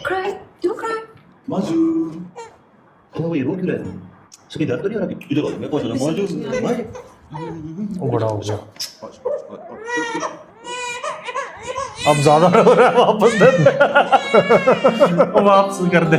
Cry. Don't cry. माजू क्या ये रो क्यों रहा है? सभी दर्द तो नहीं हो रहा? इधर आओ, मैं पहुंच रहा हूँ। माजू माजू वो बड़ा हो गया अब ज्यादा हो रहा है वापस दे वापस कर दे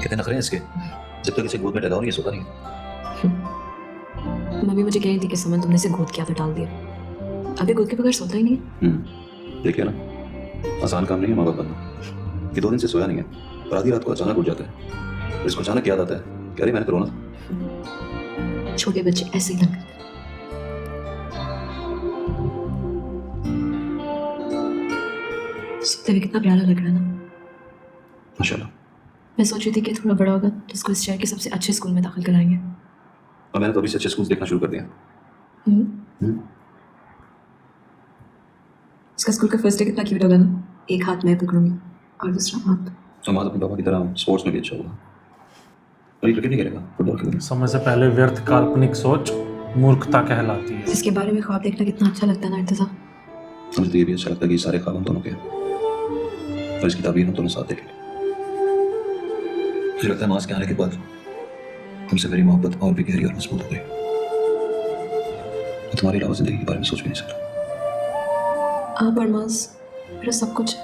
कितने नखरे हैं इसके, जब तक इसे गोद में टहलाओ नहीं ये सोता नहीं है। मम्मी मुझे कह रही थी कि समन तुमने इसे गोद किया तो डाल दिया। अभी गोद के बगैर सोता ही नहीं है। देखिए ना, आसान काम नहीं है माँ बाप बनना। ये 2 दिन से सोया नहीं है और आधी रात को अचानक उठ जाता है और इसको अचानक याद आता है कि अरे मैंने तो रोना था। छोटे बच्चे ऐसे ही तंग करते हैं। सोते हुए कितना प्यारा लग रहा है ना। माशाल्लाह। मैं सोच रही थी कि थोड़ा बड़ा होगा तो इसको इस शहर के सबसे अच्छे स्कूल में दाखिल कराएंगे। और मैंने तो अभी से अच्छे स्कूल देखना शुरू कर दिया। इसका स्कूल का फर्स्ट डे कितना क्यूट होगा ना। एक हाथ मैं पकड़ूंगी और दूसरा हाथ। समाज अपने पापा की तरह स्पोर्ट्स में भी अच्छा होगा और ये क्रिकेट नहीं खेलेगा, फुटबॉल खेलेगा। समय से पहले व्यर्थ काल्पनिक सोच मूर्खता कहलाती है। इसके बारे में ख्वाब देखना कितना अच्छा लगता है ना इर्तिजा। मुझे तो ये भी अच्छा लगता है कि सारे ख्वाब हम दोनों के हैं और इसकी ताबीर हम दोनों साथ देखें। मुझे लगता है मास के आने के बाद तुमसे मेरी मोहब्बत और भी गहरी और मजबूत हो गई। मैं तुम्हारे अलावा जिंदगी के बारे में सोच भी नहीं सकता। आप और मास मेरा सब कुछ है।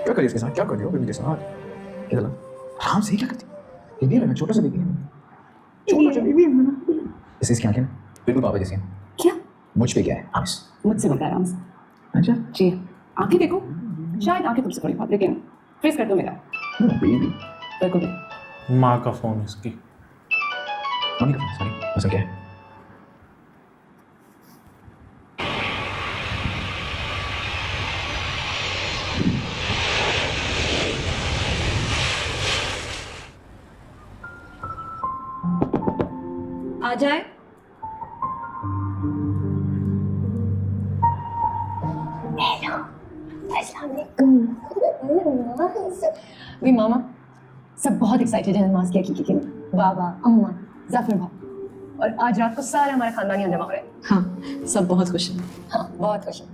क्या करिए इसके साथ? क्या कर रही हो बेबी के साथ? इधर ला। आराम से ही क्या करती? बेबी है ना, छोटा सा बेबी है। छोटा सा बेबी है ना। इसे इसकी आंखें ना बिल्कुल पापा जैसी हैं। क्या? मुझ पे क्या है? आराम से। मुझसे बोलता है आराम से। अच्छा जी आंखें देखो, शायद आंखें तुमसे थोड़ी बहुत, लेकिन फेस कर दो मेरा। बेबी बिल्कुल भी। माँ का फोन इसकी मम्मी का सॉरी ऐसा क्या है? आ जाए। वी मामा सब बहुत एक्साइटेड हैं नमाज की हकीकी के लिए। बाबा, अम्मा, जाफर भाई और आज रात को सारे हमारे खानदानी यहाँ जमा हो रहे हैं। हाँ सब बहुत खुश हैं। हाँ बहुत खुश हैं।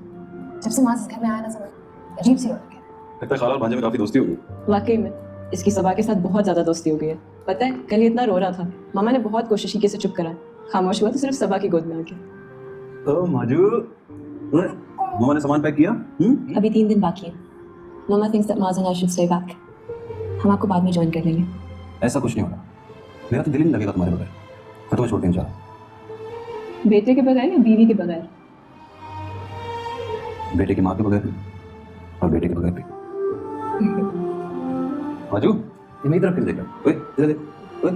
जब से माज इस घर में आया ना समझ अजीब सी रौनक है। लगता है खाला और भांजे में काफी दोस्ती हो गई। वाकई में इसकी सबा के साथ बहुत ज्यादा दोस्ती हो गई है। पता है कल ये इतना रो रहा था, मामा ने बहुत कोशिश की कि इसे चुप कराए। खामोश हुआ तो सिर्फ सबा की गोद में आके। ओ माजू, मामा ने सामान पैक किया? अभी 3 दिन बाकी है। मामा थिंक्स दैट माज and I should stay back. हम आपको बाद में ज्वाइन कर लेंगे। ऐसा कुछ नहीं होगा, मेरा तो दिल ही नहीं लगेगा तुम्हारे बगैर। मैं तुम्हें छोड़ के नहीं जा रहा। बेटे के बगैर या बीवी के बगैर? बेटे की माँ के बगैर भी और बेटे के बगैर भी। माजू ये मेरी तरफ फिर देखा। ओए इधर देख। ओए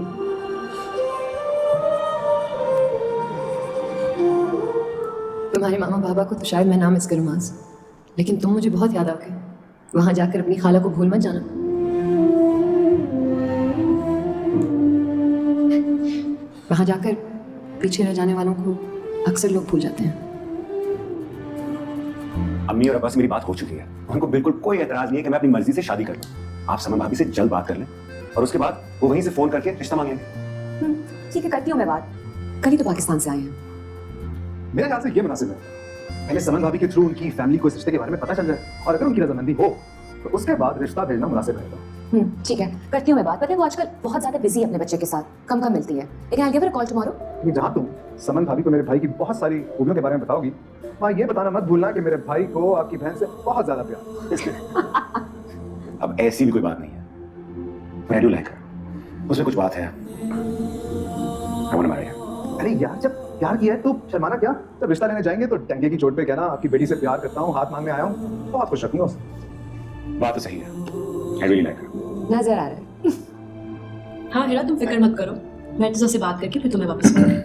तुम्हारे मामा बाबा को तो शायद मैं ना मिस करूँ माज, लेकिन तुम मुझे बहुत याद आओगे। वहां जाकर अपनी खाला को भूल मत जाना। वहां जाकर पीछे रह जाने वालों को अक्सर लोग भूल जाते हैं। अम्मी और अब्बा से मेरी बात हो चुकी है। उनको बिल्कुल कोई एतराज नहीं है कि मैं अपनी मर्जी से शादी कर लूं। आप समन भाभी से जल्द बात कर लें और उसके बाद वो वहीं से फोन करके रिश्ता मांगेंगे। ठीक है करती हूँ मैं बात। कल ही तो पाकिस्तान से आए हैं। मेरे ख्याल से ये मुनासिब है पहले समन भाभी के थ्रू उनकी फैमिली को इस रिश्ते के बारे में पता चल जाए और अगर उनकी रजामंदी हो तो उसके बाद रिश्ता भेजना मुनासिब रहेगा। ठीक है करती हूँ मैं बात। पता है वो आजकल बहुत ज्यादा बिजी है अपने बच्चे के साथ, कम कम मिलती है, लेकिन I give her call tomorrow. ये जहाँ तुम समन भाभी को मेरे भाई की बहुत सारी खूबियों के बारे में बताओगी, वहाँ ये बताना मत भूलना कि मेरे भाई को आपकी बहन से बहुत ज्यादा प्यार है। इसलिए अब ऐसी भी कोई बात नहीं है। मैं डू लाइक हर। उसमें कुछ बात है। I wanna marry her। अरे यार जब प्यार किया है तो शर्माना क्या? जब रिश्ता लेने जाएंगे तो डंगे की चोट पे कहना आपकी बेटी से प्यार करता हूँ, हाथ मांगने आया हूँ। बहुत खुश रखूंगा उसे। बात तो सही है। I really like her। नजर आ रहा है। हाँ हिरा तुम फिक्र मत करो, मैं इर्तिजा से बात करके फिर तुम्हें वापस करूंगी।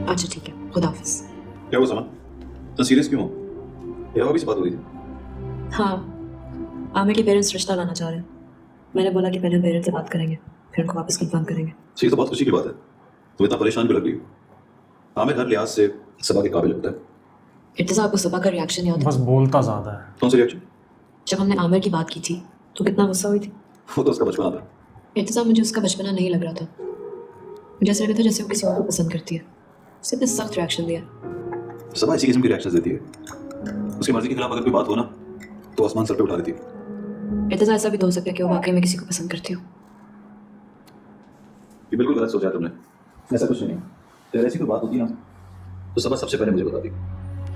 अच्छा ठीक है, खुदा हाफिज। क्या हुआ सामान? तो सीरियस क्यों हो? या अभी से बात हो रही थी? हाँ आमिर के पेरेंट्स रिश्ता लाना चाह रहे हैं। मैंने बोला कि पहले पेरेंट्स से बात करेंगे फिर उनको वापस कंफर्म करेंगे। ठीक तो बहुत खुशी की बात है। तुम इतना परेशान क्यों लग रही हो? आमिर हर लिहाज से सबा के काबिल लगता है। इर्तिजा आपको सबा का रिएक्शन याद है? बस बोलता ज्यादा है। कौन सा रिएक्शन? जब हमने आमिर की बात की थी तो कितना गुस्सा हुई थी? वो तो उसका बचपना था। इर्तिज़ा, मुझे उसका बचपना नहीं लग रहा था। मुझे ऐसा लग रहा था जैसे वो किसी और को पसंद करती है। उसने इतना सख्त रिएक्शन दिया। सबा इसी किस्म की रिएक्शन देती है। उसकी मर्जी के खिलाफ अगर कोई बात हो ना तो आसमान सर पे उठा देती है। इर्तिज़ा, ऐसा भी तो हो सकता है कि वो वाकई में किसी को पसंद करती हो। ये बिल्कुल गलत सोचा है तुमने। ऐसा कुछ नहीं। अगर ऐसी कोई बात होती ना तो सबा सबसे पहले मुझे बताती।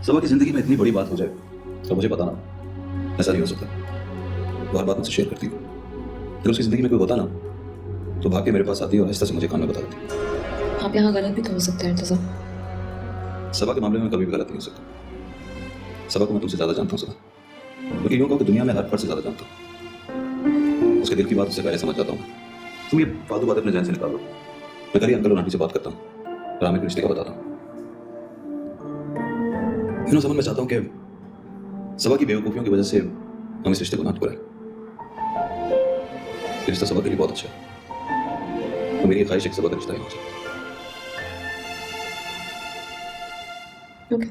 सबा की जिंदगी में इतनी बड़ी बात हो जाए तो मुझे पता ना, ऐसा नहीं हो सकता। वो हर बात मुझसे शेयर करती है। अगर उसकी जिंदगी में कोई होता ना तो भाग के मेरे पास आती और आहिस्ता से मुझे कान में बता देती। आप यहाँ गलत भी तो हो सकता है इर्तिज़ा। सबा के मामले में कभी भी गलत नहीं हो सकता। सबा को मैं तुमसे ज़्यादा जानता हूँ सबा, क्योंकि यूँ कहो कि दुनिया में हर फर्द से ज़्यादा जानता हूँ। उसके दिल की बात उससे पहले समझ जाता हूँ। तुम ये फालतू बात अपने जहन से निकाल दो। मैं कल ही अंकल और आंटी से बात करता हूँ और आमिर के रिश्ते का बताता हूँ। समझ में चाहता हूँ कि सबा की बेवकूफ़ियों की वजह से हम इस रिश्ते को ना टुकराएं। ये रिश्ता सबा के लिए बहुत अच्छा है, तो मेरी ख्वाहिश है कि सबा का रिश्ता ही हो जाए। ओके।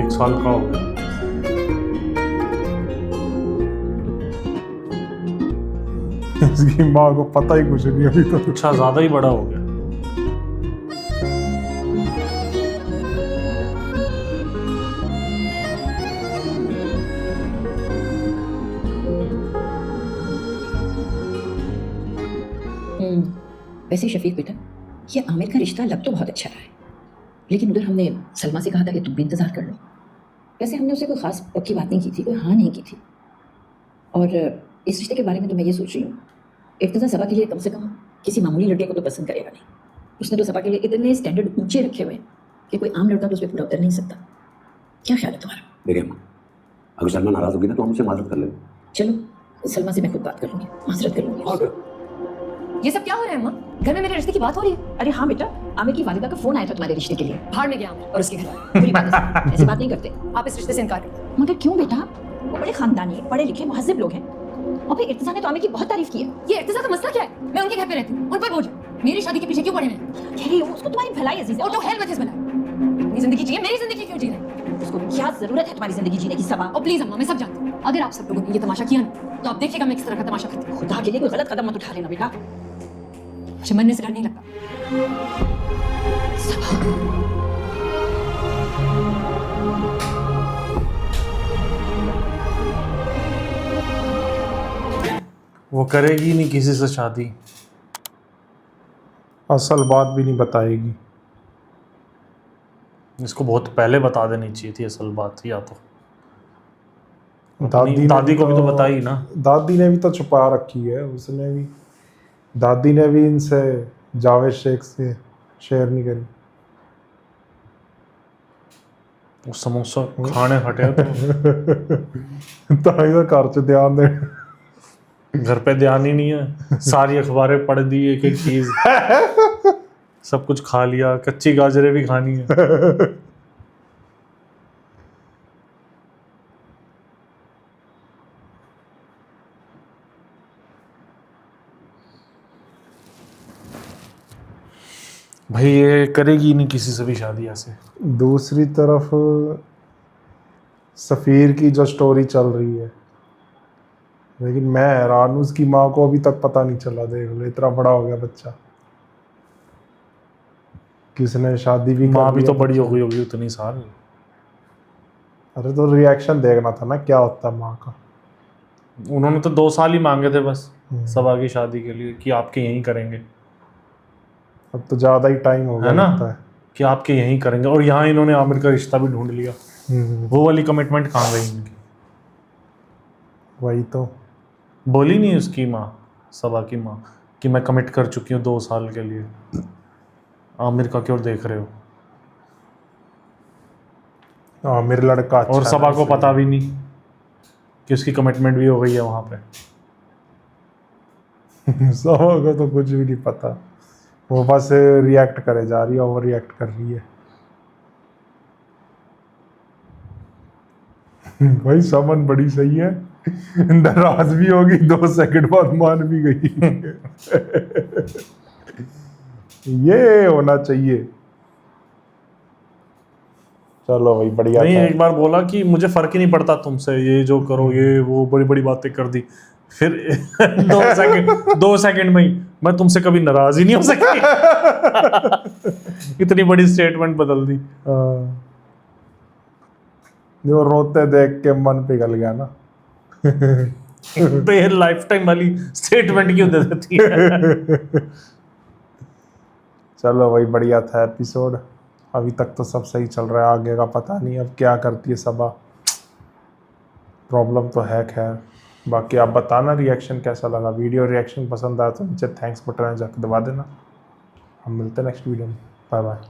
1 साल का हो गया। इसकी माँ को पता ही कुछ नहीं अभी तो। अच्छा, ज्यादा ही बड़ा हो गया। वैसे शफीक बेटा, ये आमिर का रिश्ता लग तो बहुत अच्छा रहा है, लेकिन उधर हमने सलमा से कहा था कि तुम भी इंतज़ार कर लो। वैसे हमने उसे कोई ख़ास पक्की बात नहीं की थी, कोई हाँ नहीं की थी। और इस रिश्ते के बारे में तो मैं ये सोच रही हूँ, इर्तिज़ा सबा के लिए कम से कम किसी मामूली लड़के को तो पसंद करेगा नहीं। उसने तो सबा के लिए इतने स्टैंडर्ड ऊंचे रखे हुए हैं कि कोई आम लड़का तो उस पर पूरा उतर नहीं सकता। क्या ख्याल है तुम्हारा? देखिए अम्मा, अगर सलमा नाराज होगी ना तो हम उससे माजरत कर लेंगे। चलो, सलमा से मैं खुद बात कर लूँगी, माजरत कर लूँगी। और क्या? ये सब क्या हो रहा है अम्मा? घर में मेरे रिश्ते की बात हो रही है। अरे हाँ बेटा, आमिर की वालिदा का फ़ोन आया था तुम्हारे रिश्ते के लिए। भाड़ में गया और उसके घर। बुरी बात है, ऐसी बात नहीं करते। आप इस रिश्ते से इनकार करते। मगर क्यों बेटा? वो बड़े खानदानी, पढ़े लिखे, मुहज्जिब लोग हैं। और फिर इर्तिज़ा ने तो आमिर की बहुत तारीफ की है। ये इर्तिज़ा का मसला क्या है? मैं उनके घर पे रहती हूँ, उन पर बोझ। मेरी शादी के पीछे क्यों पड़े हैं? कह रही हूँ उसको तुम्हारी भलाई अजीज है। और तो हेल मत बना। अपनी जिंदगी जिए, मेरी जिंदगी क्यों जी रहे? उसको क्या जरूरत है तुम्हारी जिंदगी जीने की? सबा, और प्लीज अम्मा, मैं सब जानती हूँ। अगर आप सब लोगों ने ये तमाशा किया ना तो आप देखिएगा मैं किस तरह का तमाशा करती हूँ। खुदा के लिए कोई गलत कदम मत उठा लेना बेटा। मुझे मरने से डर नहीं लगता। वो करेगी नहीं किसी से शादी। असल बात भी नहीं बताएगी। इसको बहुत पहले बता देनी चाहिए थी असल बात, या तो दादी दादी को भी तो बताई ना। दादी ने भी तो छुपा रखी है। उसने भी, दादी ने भी इनसे, जावेद शेख से शेयर नहीं करी। वो समोसा खाने हटे तो तो घर से ध्यान दे। घर पे ध्यान ही नहीं है। सारी अखबारें पढ़ दी, एक एक चीज सब कुछ खा लिया, कच्ची गाजरें भी खानी है। भाई ये करेगी नहीं किसी से भी शादी ऐसे। दूसरी तरफ सफ़ीर की जो स्टोरी चल रही है, लेकिन मैं हैरान हूँ, उसकी माँ को अभी तक पता नहीं चला। देख लो, इतना बड़ा हो गया बच्चा, किसने शादी भी माँ कर भी तो लिया। बड़ी हो गई होगी उतनी साल। अरे तो रिएक्शन देखना था ना क्या होता माँ का। उन्होंने तो 2 साल ही मांगे थे बस सबा की शादी के लिए कि आपके यहीं करेंगे, अब तो ज़्यादा ही टाइम हो गया है ना, लगता है। कि आपके यहीं करेंगे। और यहाँ इन्होंने आमिर का रिश्ता भी ढूंढ लिया। वो वाली कमिटमेंट कहाँ गई इनकी? वही तो। बोली नहीं उसकी माँ, सबा की माँ, कि मैं कमिट कर चुकी हूँ 2 साल के लिए, आमिर का क्यों देख रहे हो? हाँ, मेरा लड़का अच्छा और सबा है, को सही पता है। भी नहीं कि उसकी कमिटमेंट भी हो गई है वहाँ पे। सबा को तो कुछ भी नहीं पता। वो बस रिएक्ट करे जा रही है, ओवर रिएक्ट कर रही है। भाई समन बड़ी सही है, नाराज भी होगी, 2 सेकंड बाद मान भी गई। ये होना चाहिए। चलो भाई बढ़िया नहीं, था। एक बार बोला कि मुझे फर्क ही नहीं पड़ता तुमसे, ये जो करो ये वो, बड़ी बड़ी बातें कर दी। फिर 2 सेकंड में ही मैं तुमसे कभी नाराज ही नहीं हो सकती। इतनी बड़ी स्टेटमेंट बदल दी। हाँ। वो रोते देख के मन पिघल गया ना। तो ये लाइफ टाइम वाली स्टेटमेंट क्यों दे देती है? चलो भाई बढ़िया था एपिसोड। अभी तक तो सब सही चल रहा है, आगे का पता नहीं अब क्या करती है सबा। प्रॉब्लम तो है खैर। बाकी आप बताना रिएक्शन कैसा लगा, वीडियो रिएक्शन पसंद आया तो नीचे थैंक्स बटन है जाकर दबा देना। हम मिलते हैं नेक्स्ट वीडियो में। Bye bye.